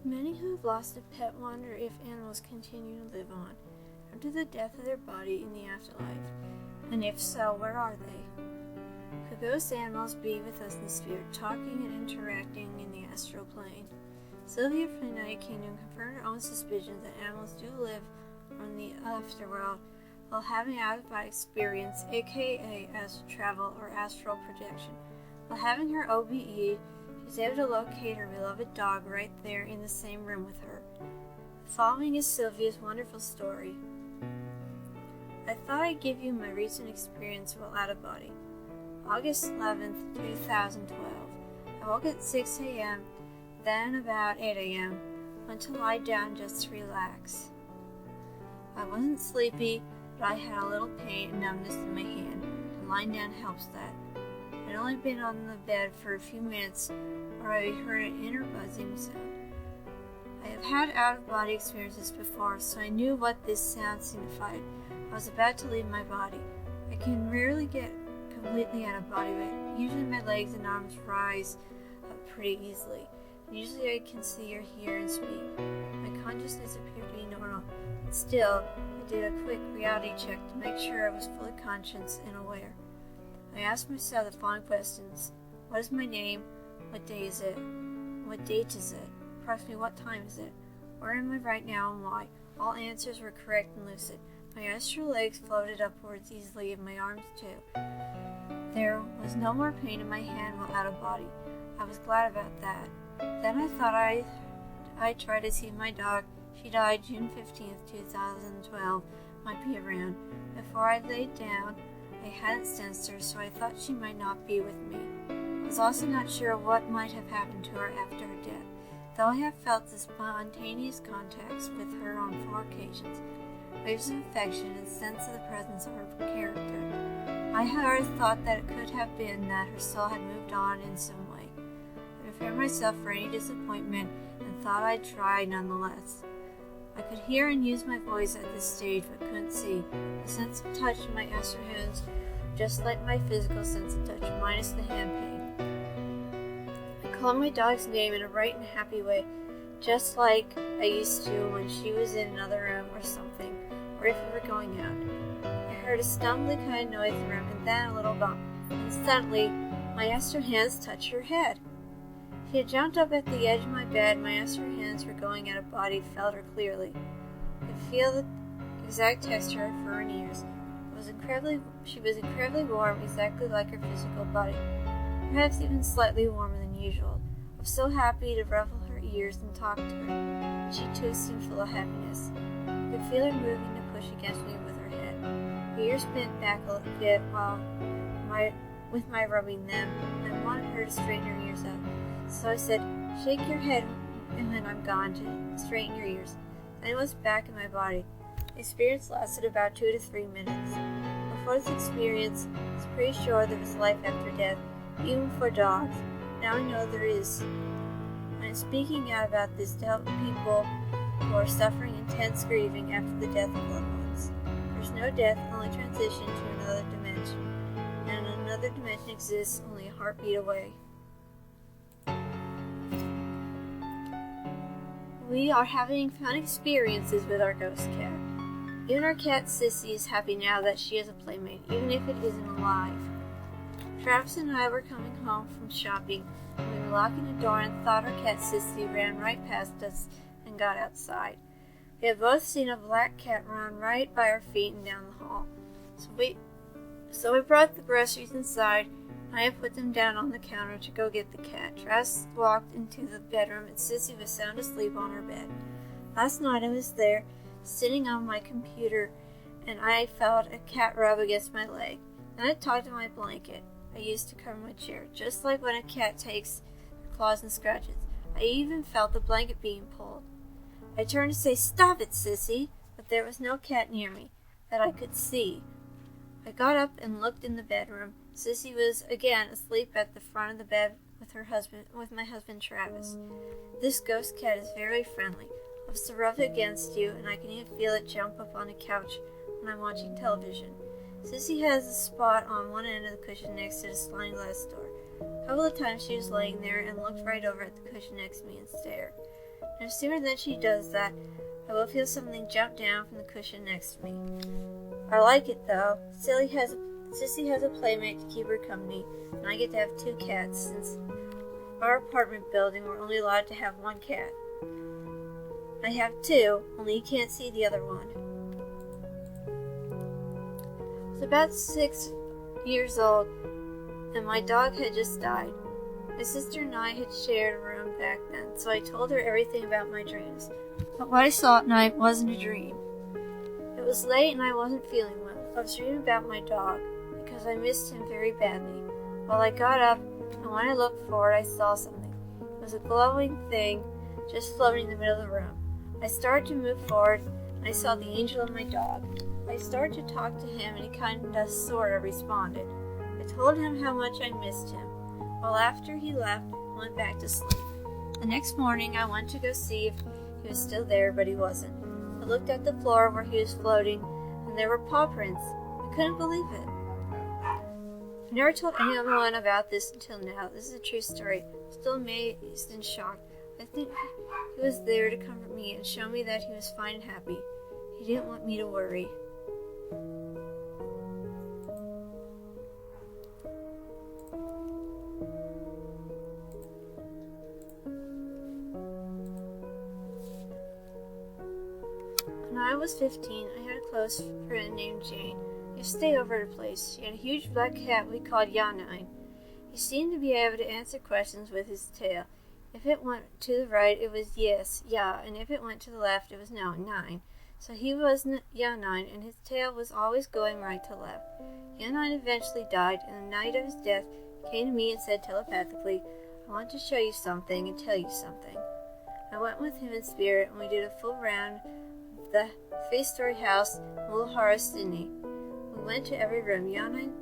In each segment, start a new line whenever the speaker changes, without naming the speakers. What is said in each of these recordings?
Many who have lost a pet wonder if animals continue to live on after the death of their body in the afterlife, and if so, where are they? Could those animals be with us in spirit, talking and interacting in the astral plane? Sylvia from the United Kingdom confirmed her own suspicions that animals do live on the afterworld while having out-of-body experience, aka astral travel or astral projection. While having her OBE, she's able to locate her beloved dog right there in the same room with her. The following is Sylvia's wonderful story. I thought I'd give you my recent experience while out of body. August 11th, 2012. I woke at 6 a.m., then about 8 a.m., went to lie down just to relax. I wasn't sleepy, but I had a little pain and numbness in my hand, and lying down helps that. I'd only been on the bed for a few minutes where I heard an inner buzzing sound. I have had out-of-body experiences before, so I knew what this sound signified. I was about to leave my body. I can rarely get completely out of body, but usually my legs and arms rise up pretty easily. Usually I can see or hear and speak. My consciousness appeared to be normal, but still, I did a quick reality check to make sure I was fully conscious and aware. I asked myself the following questions. What is my name? What day is it? What date is it? Approximately what time is it? Where am I right now and why? All answers were correct and lucid. My astral legs floated upwards easily and my arms too. There was no more pain in my hand while out of body. I was glad about that. Then I thought I'd try to see my dog. She died June 15th, 2012. Might be around. Before I laid down, I hadn't sensed her, so I thought she might not be with me. I was also not sure what might have happened to her after her death, though I have felt the spontaneous contacts with her on 4 occasions, waves of affection and sense of the presence of her character. I had always thought that it could have been that her soul had moved on in some way. I prepared myself for any disappointment and thought I'd try nonetheless. I could hear and use my voice at this stage, but couldn't see. The sense of touch in my astral hands, just like my physical sense of touch, minus the hand pain. I called my dog's name in a right and happy way, just like I used to when she was in another room or something, or if we were going out. I heard a stumbling kind of noise in the room, and then a little bump, and suddenly my astral hands touched her head. She had jumped up at the edge of my bed. My astral hands were going out of body, felt her clearly. I could feel the exact texture of her ears. She was incredibly warm, exactly like her physical body, perhaps even slightly warmer than usual. I was so happy to ruffle her ears and talk to her. She too seemed full of happiness. I could feel her moving to push against me with her head. Her ears bent back a bit with my rubbing them, and I wanted her to straighten her ears out. So I said, shake your head and then I'm gone to straighten your ears. Then I was back in my body. The experience lasted about 2 to 3 minutes. Before this experience, I was pretty sure there was life after death, even for dogs. Now I know there is. I am speaking out about this to help people who are suffering intense grieving after the death of loved ones. There's no death, only transition to another dimension. And another dimension exists only a heartbeat away. We are having fun experiences with our ghost cat. Even our cat Sissy is happy now that she has a playmate, even if it isn't alive. Travis and I were coming home from shopping, and we were locking the door and thought our cat Sissy ran right past us and got outside. We had both seen a black cat run right by our feet and down the hall. So we brought the groceries inside, and I put them down on the counter to go get the cat. Travis walked into the bedroom, and Sissy was sound asleep on her bed. Last night I was there, sitting on my computer, and I felt a cat rub against my leg. Then I tugged at my blanket I used to cover my chair, just like when a cat takes her claws and scratches. I even felt the blanket being pulled. I turned to say, "Stop it, Sissy," but there was no cat near me that I could see. I got up and looked in the bedroom. Sissy was again asleep at the front of the bed with my husband Travis. This ghost cat is very friendly. Loves to rub against you, and I can even feel it jump up on the couch when I'm watching television. Sissy has a spot on one end of the cushion next to the sliding glass door. A couple of times she was laying there and looked right over at the cushion next to me and stared. No sooner than she does that, I will feel something jump down from the cushion next to me. I like it, though. Sissy has a playmate to keep her company, and I get to have 2 cats, since our apartment building we're only allowed to have 1 cat. I have 2, only you can't see the other one. I was about 6 years old, and my dog had just died. My sister and I had shared a room back then, so I told her everything about my dreams. But what I saw at night wasn't a dream. It was late and I wasn't feeling well. I was dreaming about my dog, because I missed him very badly. Well, I got up, and when I looked forward, I saw something. It was a glowing thing just floating in the middle of the room. I started to move forward, and I saw the angel of my dog. I started to talk to him, and he kind of sort of responded. I told him how much I missed him. Well, after he left, I went back to sleep. The next morning, I went to go see if he was still there, but he wasn't. I looked at the floor where he was floating, and there were paw prints. I couldn't believe it. I never told anyone about this until now. This is a true story. I'm still amazed and shocked. I think he was there to comfort me and show me that he was fine and happy. He didn't want me to worry. When I was 15, I had a close friend named Jane. We used to stay over at her place. She had a huge black cat we called Yanine. He seemed to be able to answer questions with his tail. If it went to the right, it was yes, yeah, and if it went to the left, it was no, nine. So he was Yanine, and his tail was always going right to left. Yanine eventually died, and the night of his death, he came to me and said telepathically, I want to show you something and tell you something. I went with him in spirit, and we did a full round of the 3-story house in Mulhara, Sydney. We went to every room. Yanine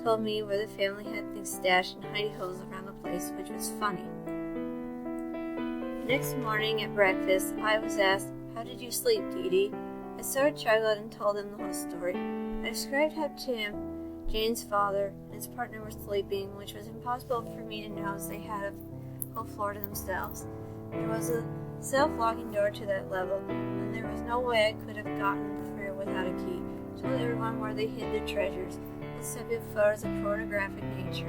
told me where the family had things stashed in hidey holes around the place, which was funny. The next morning at breakfast, I was asked, how did you sleep, Dee Dee? I sort of chuckled and told him the whole story. I described how Tim, Jane's father, and his partner were sleeping, which was impossible for me to know as they had a whole floor to themselves. There was a self-locking door to that level, and there was no way I could have gotten through without a key. I told everyone where they hid their treasures. This type of photos of pornographic nature.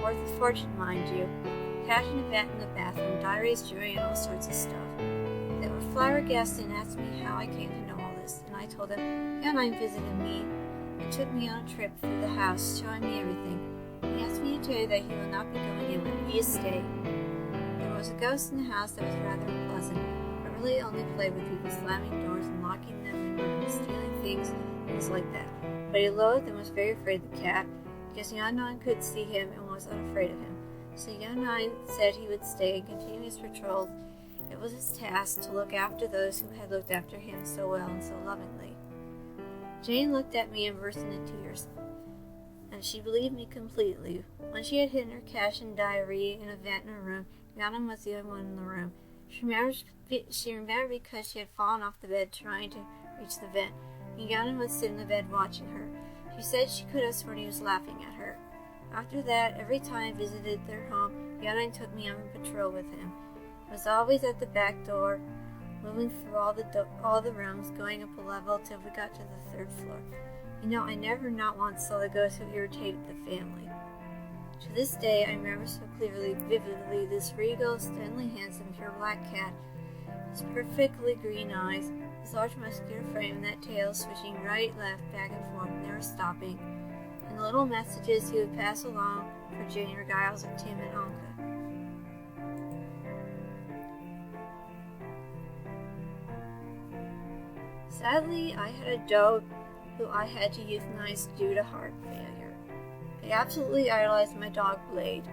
Worth a fortune, mind you. Cash in a vat in the bathroom, diaries, jewelry, and all sorts of stuff. They were flabbergasted and asked me how I came to know all this, and I told them, Yanine visited me and took me on a trip through the house, showing me everything. He asked me to tell you that he will not be going in when he is staying. There was a ghost in the house that was rather unpleasant, but really only played with people slamming doors and locking them in rooms, stealing things like that. But he loathed and was very afraid of the cat, because Yanine could see him and was unafraid of him. So Yanine said he would stay and continue his patrols. It was his task to look after those who had looked after him so well and so lovingly. Jane looked at me and burst into tears, and she believed me completely. When she had hidden her cash and diary in a vent in her room, Yanine was the only one in the room. She remembered because she had fallen off the bed trying to reach the vent, and Yanine would sit in the bed watching her. She said she could have sworn he was laughing at her. After that, every time I visited their home, Yanine took me on patrol with him. It was always at the back door, moving through all the rooms, going up a level till we got to the 3rd floor. You know, I never not once saw the ghost who irritated the family. To this day, I remember so clearly, vividly, this regal, sternly handsome, pure black cat, his perfectly green eyes, his large muscular frame, and that tail switching right, left, back and forth, never stopping, and the little messages he would pass along for Jane or Giles or Tim and Anka. Sadly, I had a dog who I had to euthanize due to heart failure. I absolutely idolized my dog, Blade.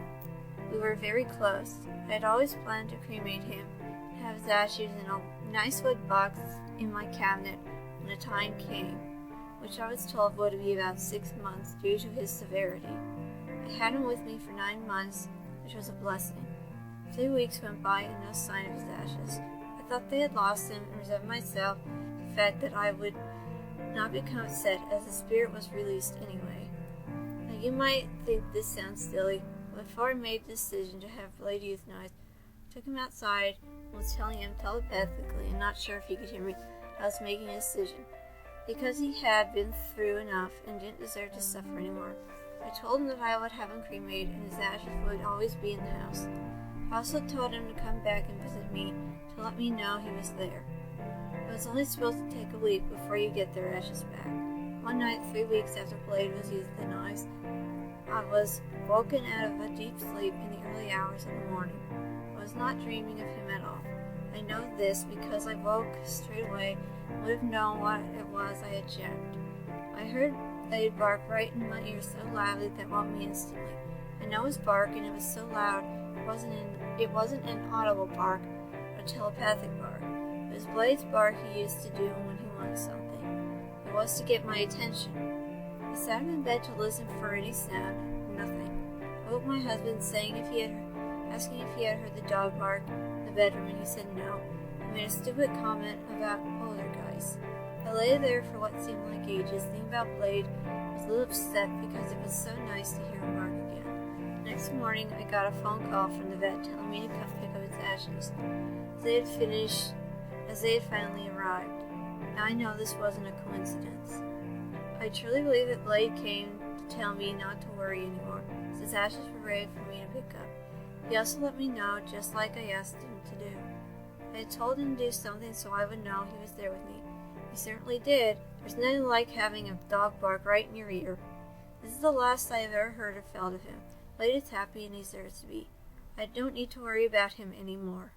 We were very close. I had always planned to cremate him and have his ashes in a nice wood box in my cabinet when the time came, which I was told would be about 6 months due to his severity. I had him with me for 9 months, which was a blessing. 3 weeks went by and no sign of his ashes. I thought they had lost him and resented myself the fact that I would not become upset as the spirit was released anyway. Now you might think this sounds silly, but before I made the decision to have Blade euthanized, I took him outside and was telling him telepathically, and not sure if he could hear me, I was making a decision. Because he had been through enough and didn't deserve to suffer anymore. I told him that I would have him cremated and his ashes would always be in the house. I also told him to come back and visit me to let me know he was there. It was only supposed to take a week before you get their ashes back. One night, 3 weeks after Blade was used the knives, I was woken out of a deep sleep in the early hours of the morning. I was not dreaming of him at all. I know this because I woke straight away and would have known what it was I had checked. I heard Blade bark right in my ear so loudly that woke me instantly. I know his bark, and it was so loud it wasn't an audible bark, but a telepathic bark. It was Blade's bark he used to do when he wanted something. It was to get my attention. I sat up in bed to listen for any sound. Nothing. I woke my husband, asking if he had heard the dog bark in the bedroom, and he said no. I made a stupid comment about poltergeists. I lay there for what seemed like ages, thinking about Blade. I was a little upset because it was so nice to hear him bark again. The next morning, I got a phone call from the vet telling me to come pick up his ashes, as they had finally arrived. Now I know this wasn't a coincidence. I truly believe that Blade came to tell me not to worry anymore, since his ashes were ready for me to pick up. He also let me know, just like I asked him to do. I had told him to do something so I would know he was there with me. He certainly did. There's nothing like having a dog bark right in your ear. This is the last I have ever heard or felt of him. Blade is happy and he deserves to be. I don't need to worry about him anymore.